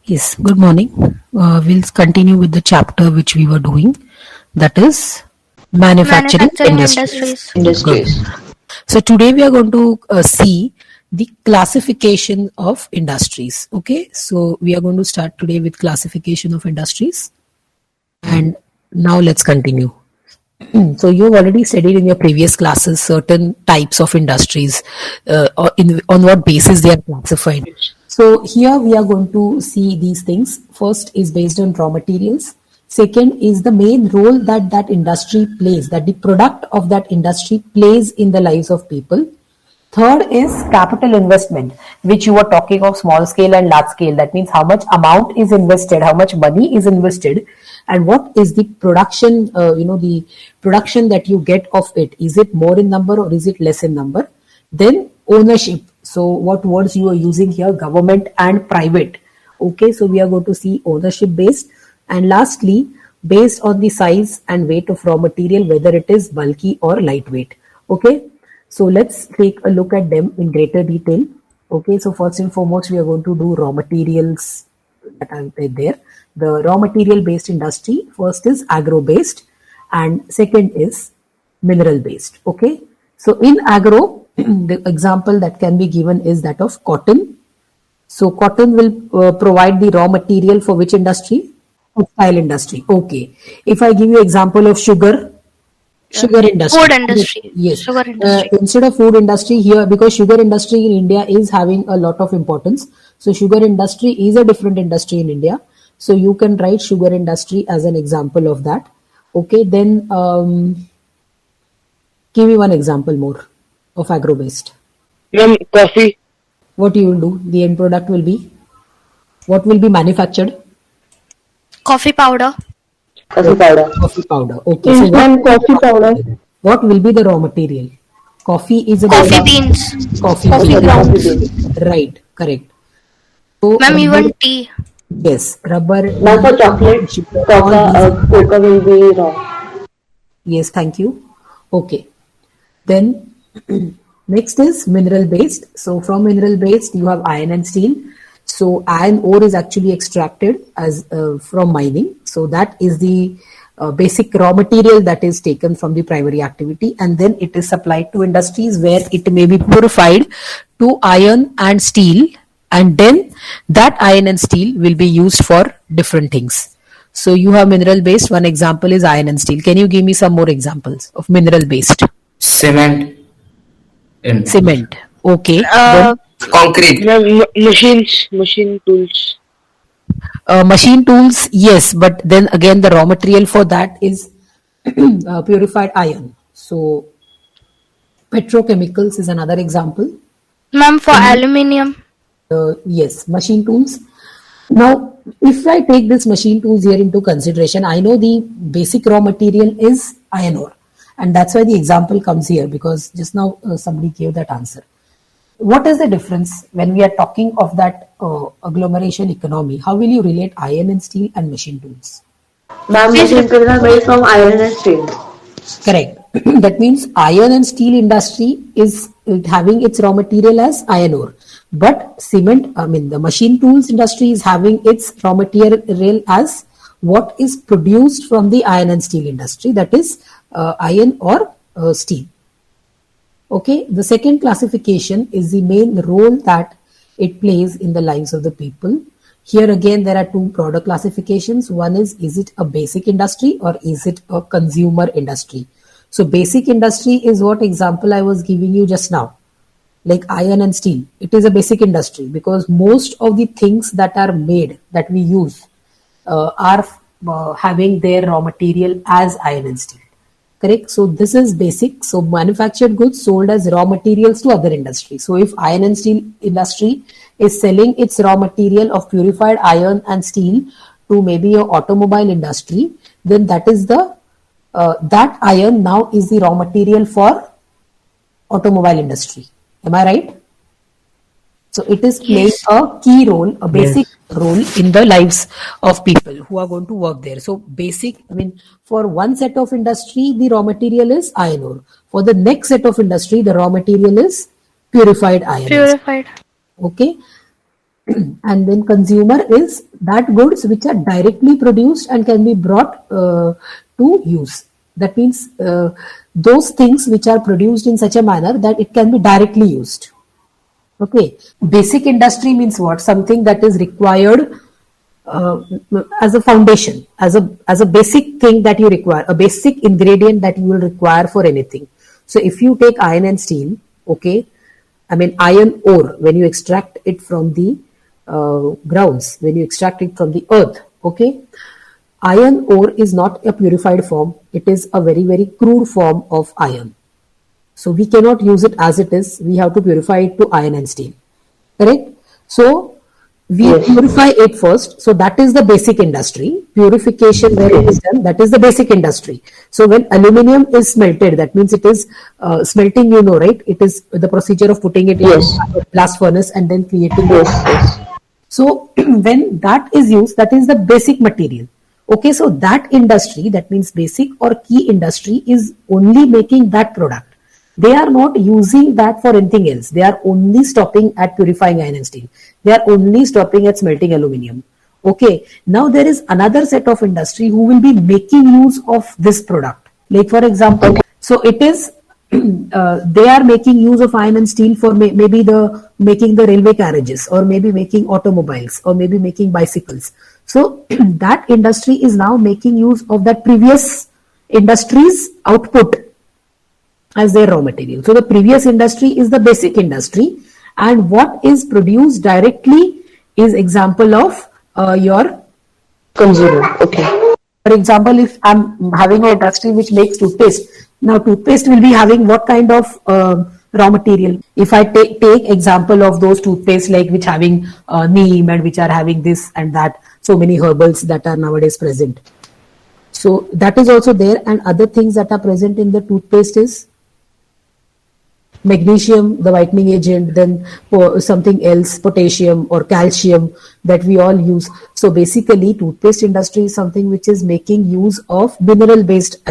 Yes, good morning. We'll continue with the chapter which we were doing, that is manufacturing Manufacturing industries. industries. Good. So today we are going to see the classification of industries. Okay, so we are going to start today with classification of industries, and now let's continue. So you've already studied in your previous classes certain types of industries, on what basis they are classified. So here we are going to see these things. First is based on raw materials. Second is the main role that that industry plays, that the product of that industry plays in the lives of people. Third is capital investment, which you were talking of small scale and large scale. That means how much amount is invested, how much money is invested, and what is the production, the production that you get of it. Is it more in number or is it less in number? Then ownership. So what words you are using here, government and private. Okay, so we are going to see ownership based. And lastly, based on the size and weight of raw material, whether it is bulky or lightweight. Okay, so let's take a look at them in greater detail. Okay, so first and foremost, we are going to do raw materials that are there. The raw material based industry, first is agro based, and second is mineral based. Okay, so in agro, the example that can be given is that of cotton. So cotton will provide the raw material for which industry? Textile industry. Okay. If I give you example of sugar industry. Food industry. Yes. Sugar industry. Instead of food industry here, because sugar industry in India is having a lot of importance. So sugar industry is a different industry in India. So you can write sugar industry as an example of that. Okay. Then give me one example more of agro based. Ma'am, coffee. What you will do? The end product will be what will be manufactured? Coffee powder. Coffee powder. Coffee powder. Okay. So Yes, ma'am, coffee powder. what will be the raw material? Coffee is a Coffee different beans. coffee Coffee bean. grounds. Right, correct. So Ma'am, rubber, even tea. yes, rubber. Ma'am, for chocolate, Sugar, all these. cocoa will be raw. Yes, thank you. Okay. Then next is mineral based. So from mineral based, you have iron and steel. So iron ore is actually extracted as from mining. So that is the basic raw material that is taken from the primary activity, and then it is supplied to industries where it may be purified to iron and steel, and then that iron and steel will be used for different things. So you have mineral based. One example is iron and steel. Can you give me some more examples of mineral based? Cement in Cement. Okay. Uh, Then concrete. Ma'am, machine tools. machine tools, yes, but then again the raw material for that is purified iron. So petrochemicals is another example. Ma'am, for aluminium. Yes, machine tools. Now, if I take this machine tools here into consideration, I know the basic raw material is iron ore, and that's why the example comes here, because just now somebody gave that answer. What is the difference when we are talking of that agglomeration economy? How will you relate iron and steel and machine tools? Ma'am, Please machine repeat. tools are made from iron and steel. Correct. That means iron and steel industry is having its raw material as iron ore. But the machine tools industry is having its raw material as what is produced from the iron and steel industry, that is iron or steel. Okay, the second classification is the main role that it plays in the lives of the people. Here again, there are two broader classifications. One is it a basic industry or is it a consumer industry? So basic industry is what example I was giving you just now, like iron and steel. It is a basic industry because most of the things that are made, that we use, are having their raw material as iron and steel. Correct. So this is basic. So manufactured goods sold as raw materials to other industries. So if iron and steel industry is selling its raw material of purified iron and steel to maybe a automobile industry, then that is the that iron now is the raw material for automobile industry. Am I right? So it is playing Yes. a key role, a basic role in the lives of people who are going to work there. So for one set of industry, the raw material is iron ore. For the next set of industry, the raw material is purified iron. Purified. Okay. And then consumer is that goods which are directly produced and can be brought to use. That means those things which are produced in such a manner that it can be directly used. Okay. Basic industry means what? Something that is required as a foundation, as a basic thing that you require, a basic ingredient that you will require for anything. So if you take iron and steel, okay, I mean iron ore, when you extract it from the grounds, when you extract it from the earth, okay, iron ore is not a purified form. It is a very, very crude form of iron. So we cannot use it as it is. We have to purify it to iron and steel. Correct? So we purify it first. So that is the basic industry. Purification where it is done, that is the basic industry. So when aluminium is smelted, that means it is smelting, you know, right? It is the procedure of putting it in a blast furnace and then creating So when that is used, that is the basic material. Okay, so that industry, that means basic or key industry, is only making that product. They are not using that for anything else. They are only stopping at purifying iron and steel. They are only stopping at smelting aluminium. Okay, now there is another set of industry who will be making use of this product. Like for example, so it is they are making use of iron and steel for maybe making the railway carriages, or maybe making automobiles, or maybe making bicycles. So that industry is now making use of that previous industry's output as their raw material. So the previous industry is the basic industry, and what is produced directly is example of your Consumer. Okay. For example, if I'm having an industry which makes toothpaste, now toothpaste will be having what kind of raw material? If I take example of those toothpaste like which having neem and which are having this and that, so many herbals that are nowadays present. So that is also there, and other things that are present in the toothpaste is magnesium, the whitening agent, then something else, potassium or calcium that we all use. So basically, toothpaste industry is something which is making use of mineral-based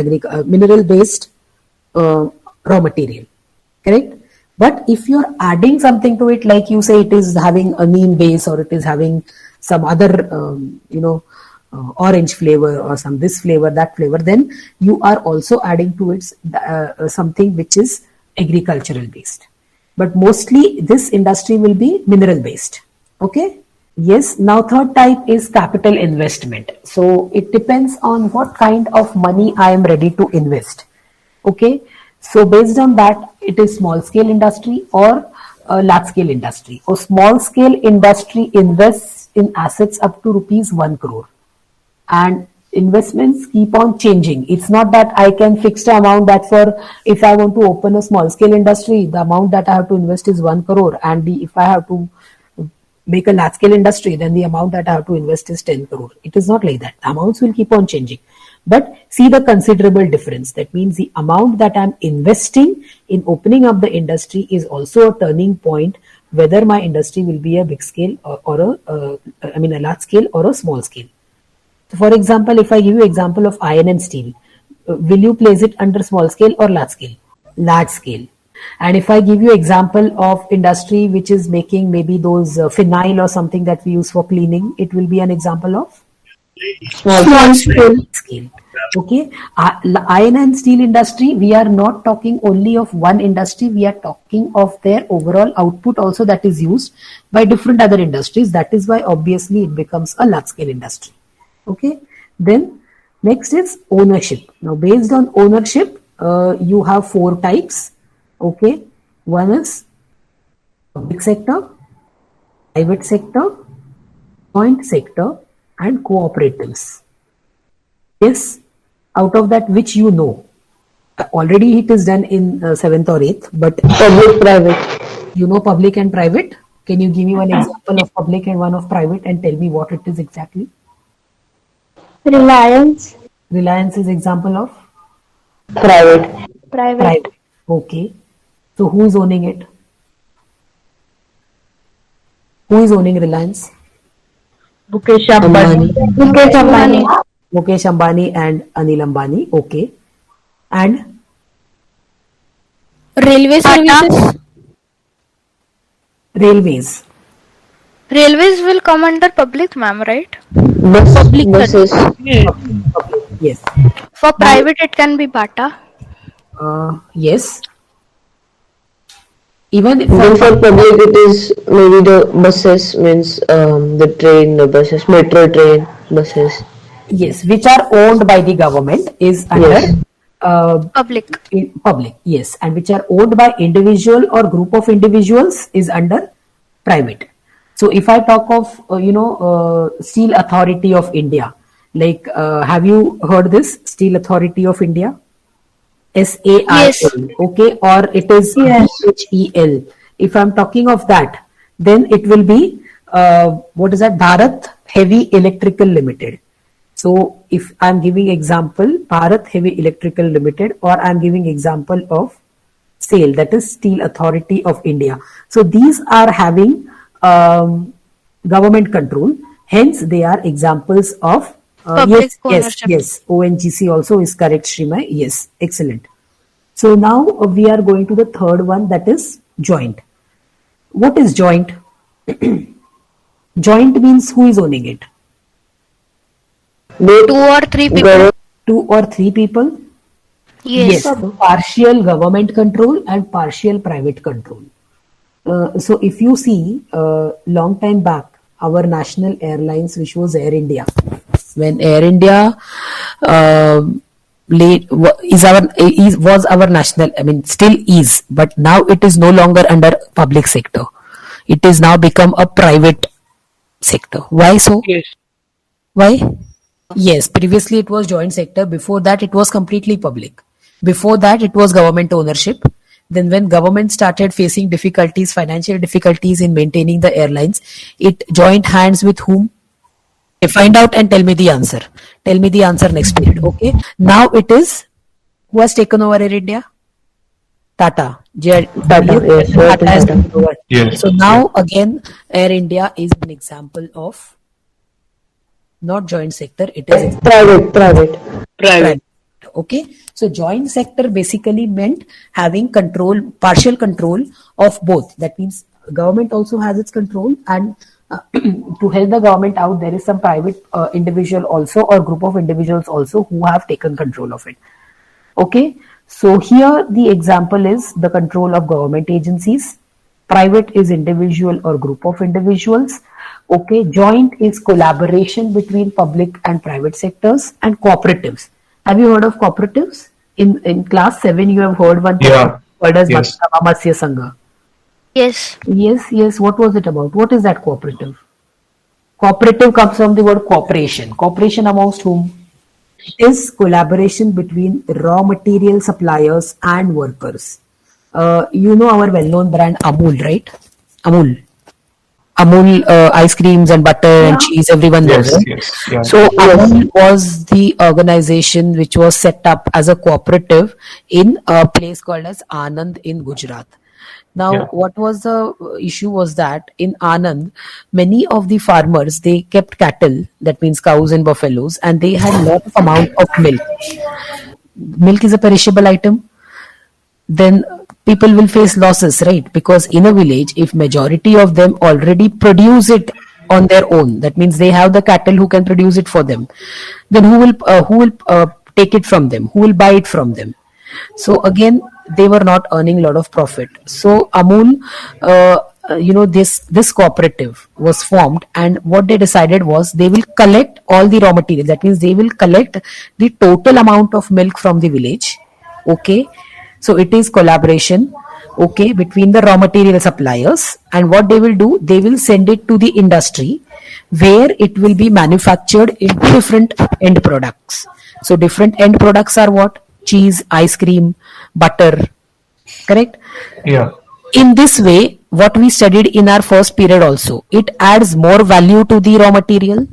raw material, correct? But if you're adding something to it, like you say, it is having a neem base, or it is having some other, orange flavor, or some this flavor, that flavor, then you are also adding to it something which is agricultural based. But mostly this industry will be mineral based. Okay. Yes. Now third type is capital investment. So it depends on what kind of money I am ready to invest. Okay. So based on that, it is small scale industry or large scale industry. Or small scale industry invests in assets up to rupees 1 crore. And investments keep on changing. It's not that I can fix the amount that if I want to open a small scale industry, the amount that I have to invest is 1 crore. And if I have to make a large scale industry, then the amount that I have to invest is 10 crore. It is not like that. Amounts will keep on changing. But see the considerable difference. That means the amount that I'm investing in opening up the industry is also a turning point, whether my industry will be a big scale or a large scale or a small scale. So for example, if I give you example of iron and steel, will you place it under small scale or large scale? Large scale. And if I give you example of industry which is making maybe those phenyl or something that we use for cleaning, it will be an example of Small scale. Okay. Iron and steel industry, we are not talking only of one industry, we are talking of their overall output also that is used by different other industries. That is why obviously it becomes a large scale industry. Okay. Then next is ownership. Now based on ownership, you have 4 types. Okay. One is public sector, private sector, joint sector, and cooperatives. Yes. Out of that, which you know? Already it is done in 7th or 8th, but Public, private. you know public and private. Can you give me one example of public and one of private and tell me what it is exactly? Reliance. Reliance is example of Private. Private. Okay. So who is owning it? Who is owning Reliance? Mukesh Ambani. Mukesh Ambani. Mukesh Ambani and Anil Ambani. Okay. And Railway services. railways. Railways will come under public, ma'am, right? Public Buses. public, yes. For Now, private, it can be Bata. yes. Even Then for for public, it is maybe the buses, means the train, the buses, metro train, buses. yes, which are owned by the government is under Yes. Public. public, yes, and which are owned by individual or group of individuals is under private. So if I talk of Steel Authority of India, like have you heard this Steel Authority of India? Yes. SARL, okay, or it is Yes. HEL. If I'm talking of that, then it will be what is that? Bharat Heavy Electrical Limited. So if I'm giving example Bharat Heavy Electrical Limited, or I'm giving example of SAIL, that is Steel Authority of India. So these are having government control. Hence, they are examples of Public yes, ownership. yes. ONGC also is correct, Shrima. Yes, excellent. So now we are going to the third one, that is joint. What is joint? Joint means who is owning it? Both 2 or 3 people. government. 2 or 3 people? Yes. Partial government control and partial private control. So if you see, long time back, our national airlines, which was Air India, when Air India was our national, I mean, still is, but now it is no longer under public sector. It is now become a private sector. Why so? Yes. Why? Yes, previously it was joint sector. Before that, it was completely public. Before that, it was government ownership. Then, when government started facing difficulties, financial difficulties in maintaining the airlines, it joined hands with whom? Okay, find out and tell me the answer. Tell me the answer next period. Okay. Now it is who has taken over Air India? Tata. Tata, yes, Tata has Tata. taken over. Yes. So now again, Air India is an example of not joint sector. It is Private. Private. private. Okay. So joint sector basically meant having control, partial control of both. That means government also has its control, and to help the government out, there is some private individual also, or group of individuals also, who have taken control of it. Okay. So here the example is the control of government agencies. Private is individual or group of individuals. Okay. Joint is collaboration between public and private sectors. And cooperatives. Have you heard of cooperatives? In class 7, you have heard one Yeah. called as Yes. Masya Sangha. Yes. Yes. What was it about? What is that cooperative? Cooperative comes from the word cooperation. Cooperation amongst whom? It is collaboration between raw material suppliers and workers. You know our well-known brand Amul, right? Amul. Amul ice creams and butter and cheese, everyone knows. Yes. Right? Yes. Yeah. So Amul was the organization which was set up as a cooperative in a place called as Anand in Gujarat. Now, Yeah. what was the issue was that in Anand, many of the farmers, they kept cattle, that means cows and buffaloes, and they had a lot of amount of milk. Milk is a perishable item. Then people will face losses, right? Because in a village, if majority of them already produce it on their own, that means they have the cattle who can produce it for them, then who will take it from them? Who will buy it from them? So again, they were not earning a lot of profit. So Amul, this cooperative was formed, and what they decided was they will collect all the raw material. That means they will collect the total amount of milk from the village. Okay, so it is collaboration. Okay, between the raw material suppliers, and what they will do, they will send it to the industry, where it will be manufactured into different end products. So different end products are what? Cheese, ice cream, butter. Correct? Yeah. In this way, what we studied in our first period also, it adds more value to the raw material.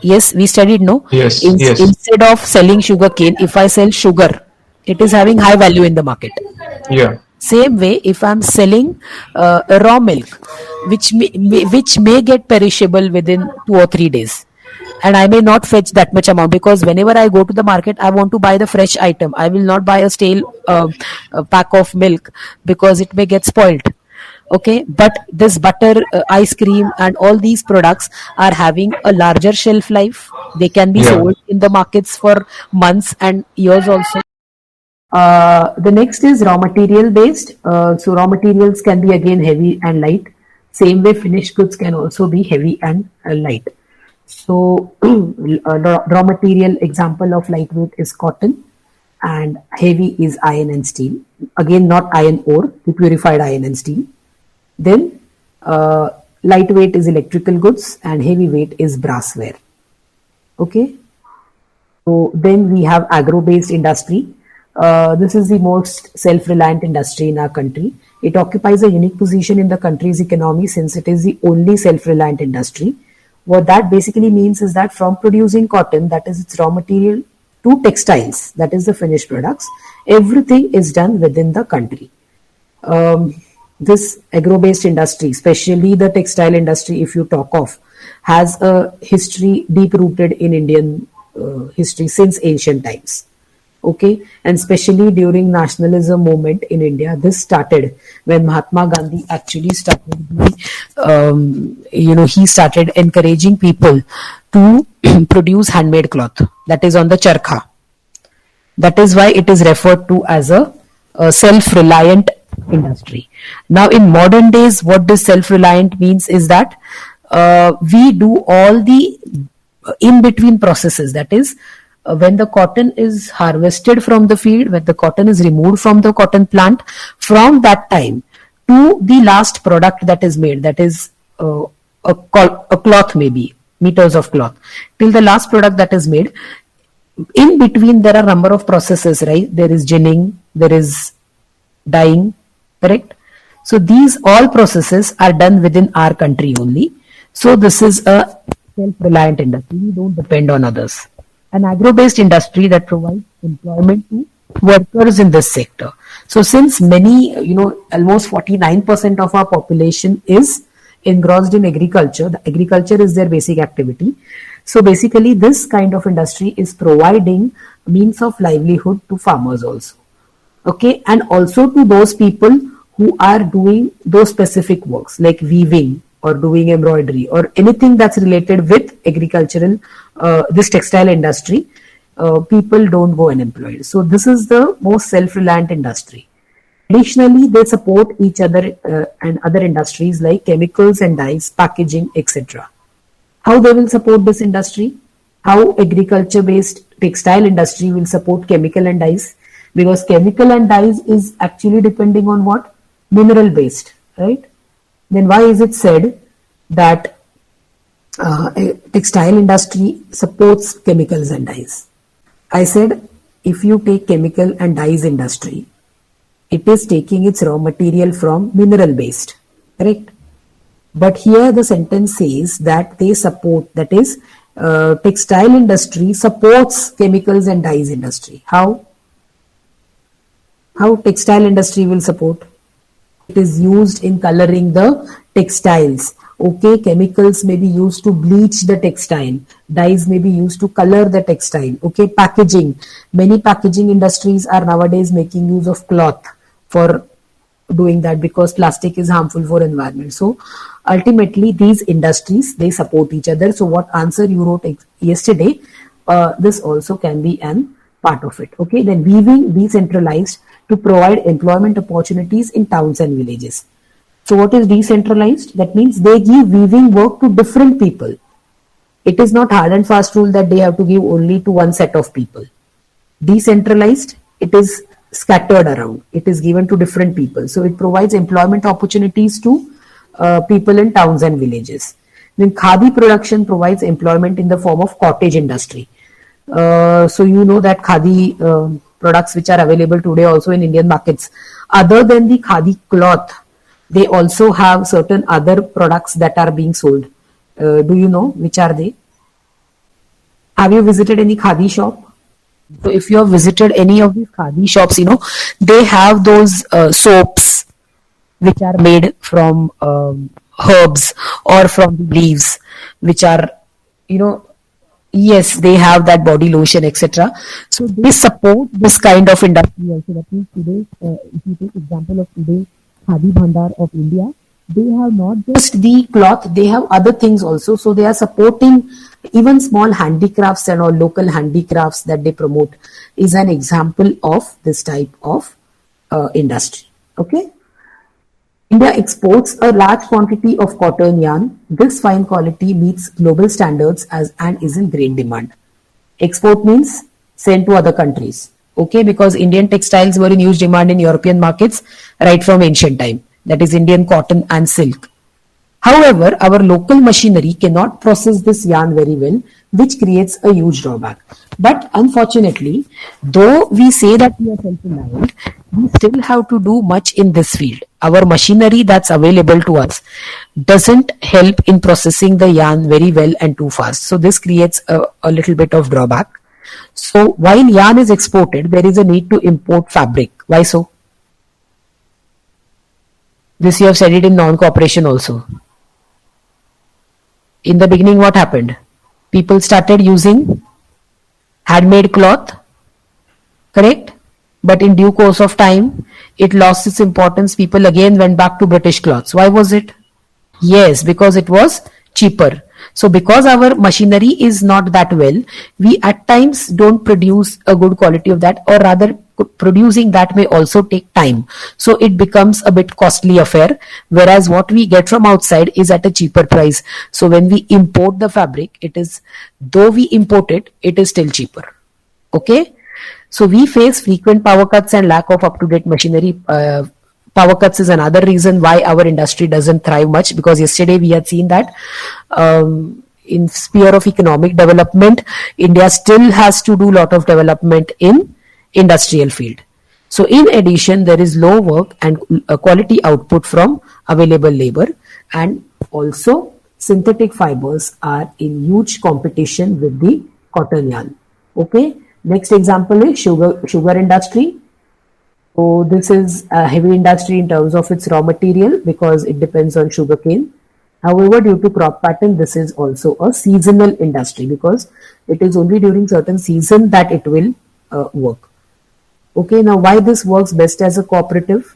Yes, we studied, no? Yes, yes. Instead of selling sugar cane, if I sell sugar, it is having high value in the market. Yeah. Same way, if I'm selling raw milk, which may get perishable within 2 or 3 days, and I may not fetch that much amount, because whenever I go to the market, I want to buy the fresh item. I will not buy a stale pack of milk, because it may get spoiled. Okay, but this butter, ice cream, and all these products are having a larger shelf life. They can be Yeah. sold in the markets for months and years also. The next is raw material based. So raw materials can be again heavy and light. Same way, finished goods can also be heavy and light. So raw material example of lightweight is cotton, and heavy is iron and steel. Again, not iron ore, the purified iron and steel. Then lightweight is electrical goods, and heavyweight is brassware. Okay. So then we have agro-based industry. This is the most self-reliant industry in our country. It occupies a unique position in the country's economy since it is the only self-reliant industry. What that basically means is that from producing cotton, that is its raw material, to textiles, that is the finished products, everything is done within the country. This agro-based industry, especially the textile industry, if you talk of, has a history deep rooted in Indian history since ancient times. Okay, and especially during nationalism movement in India, this started when Mahatma Gandhi actually started he started encouraging people to produce handmade cloth, that is on the charkha. That is why it is referred to as a self-reliant industry. Now, in modern days, what this self-reliant means is that we do all the in-between processes. That is, when the cotton is harvested from the field, when the cotton is removed from the cotton plant, from that time to the last product that is made, that is a cloth, maybe meters of cloth, till the last product that is made, in between there are number of processes, right? There is ginning, there is dyeing, correct? So these all processes are done within our country only. So this is a self-reliant industry. We don't depend on others. An agro-based industry that provides employment to workers in this sector. So since many, almost 49% of our population is engrossed in agriculture, the agriculture is their basic activity. So basically this kind of industry is providing means of livelihood to farmers also. Okay, and also to those people who are doing those specific works like weaving or doing embroidery or anything that's related with agricultural, this textile industry, people don't go unemployed. So this is the most self-reliant industry. Additionally, they support each other and other industries like chemicals and dyes, packaging, etc. How they will support this industry? How agriculture-based textile industry will support chemical and dyes? Because chemical and dyes is actually depending on what? Mineral-based, right? Then why is it said that textile industry supports chemicals and dyes? I said if you take chemical and dyes industry, it is taking its raw material from mineral-based, correct? But here the sentence says that they support, that is, textile industry supports chemicals and dyes industry. How? How textile industry will support? It is used in coloring the textiles. Okay, chemicals may be used to bleach the textile. Dyes may be used to color the textile. Okay, packaging. Many packaging industries are nowadays making use of cloth for doing that because plastic is harmful for environment. So ultimately these industries, they support each other. So what answer you wrote yesterday, this also can be an part of it. Okay, then weaving, decentralized to provide employment opportunities in towns and villages. So what is decentralized? That means they give weaving work to different people. It is not hard and fast rule that they have to give only to one set of people. Decentralized, it is scattered around. It is given to different people. So it provides employment opportunities to people in towns and villages. Then khadi production provides employment in the form of cottage industry. So you know that khadi products which are available today also in Indian markets, other than the khadi cloth, they also have certain other products that are being sold. Do you know which are they? Have you visited any khadi shop? So if you have visited any of these khadi shops, they have those soaps which are made from herbs or from the leaves, which are, yes, they have that body lotion, etc. So they support this kind of industry also. That means today, if you take example of today, Khadi Bhandar of India, they have not just the cloth, they have other things also. So they are supporting even small handicrafts and all local handicrafts that they promote is an example of this type of industry. Okay. India exports a large quantity of cotton yarn. This fine quality meets global standards and is in great demand. Export means sent to other countries. Okay, because Indian textiles were in huge demand in European markets right from ancient time. That is Indian cotton and silk. However, our local machinery cannot process this yarn very well, which creates a huge drawback. But unfortunately, though we say that we are self-reliant, we still have to do much in this field. Our machinery that's available to us doesn't help in processing the yarn very well and too fast. So this creates a little bit of drawback. So while yarn is exported, there is a need to import fabric. Why so? This you have said it in non-cooperation also. In the beginning, what happened? People started using handmade cloth, correct? But in due course of time, it lost its importance. People again went back to British cloths. Why was it? Yes, because it was cheaper. So because our machinery is not that well, we at times don't produce a good quality of that, or rather producing that may also take time. So it becomes a bit costly affair, whereas what we get from outside is at a cheaper price. So when we import the fabric, it is, though we import it, it is still cheaper. Okay. So we face frequent power cuts and lack of up-to-date machinery. Power cuts is another reason why our industry doesn't thrive much, because yesterday we had seen that in sphere of economic development, India still has to do a lot of development in industrial field. So in addition, there is low work and quality output from available labor, and also synthetic fibers are in huge competition with the cotton yarn. Okay. Next example is sugar industry. So this is a heavy industry in terms of its raw material because it depends on sugarcane. However, due to crop pattern, this is also a seasonal industry because it is only during certain season that it will work. Okay, now why this works best as a cooperative?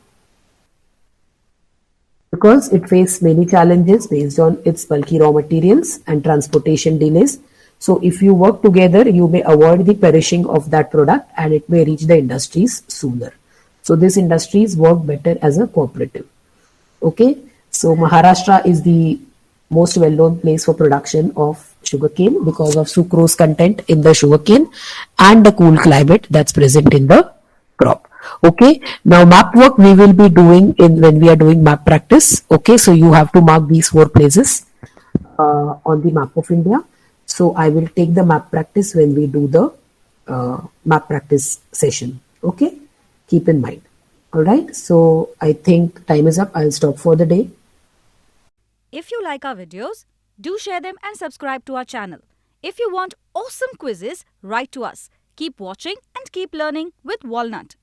Because it faces many challenges based on its bulky raw materials and transportation delays. So if you work together, you may avoid the perishing of that product and it may reach the industries sooner. So these industries work better as a cooperative. Okay, so Maharashtra is the most well-known place for production of sugarcane because of sucrose content in the sugarcane and the cool climate that's present in the crop. Okay, now map work we will be doing when we are doing map practice. Okay, so you have to mark these 4 places on the map of India. So I will take the map practice when we do the map practice session. Okay, keep in mind. All right, so I think time is up. I'll stop for the day. If you like our videos, do share them and subscribe to our channel. If you want awesome quizzes, write to us. Keep watching and keep learning with Walnut.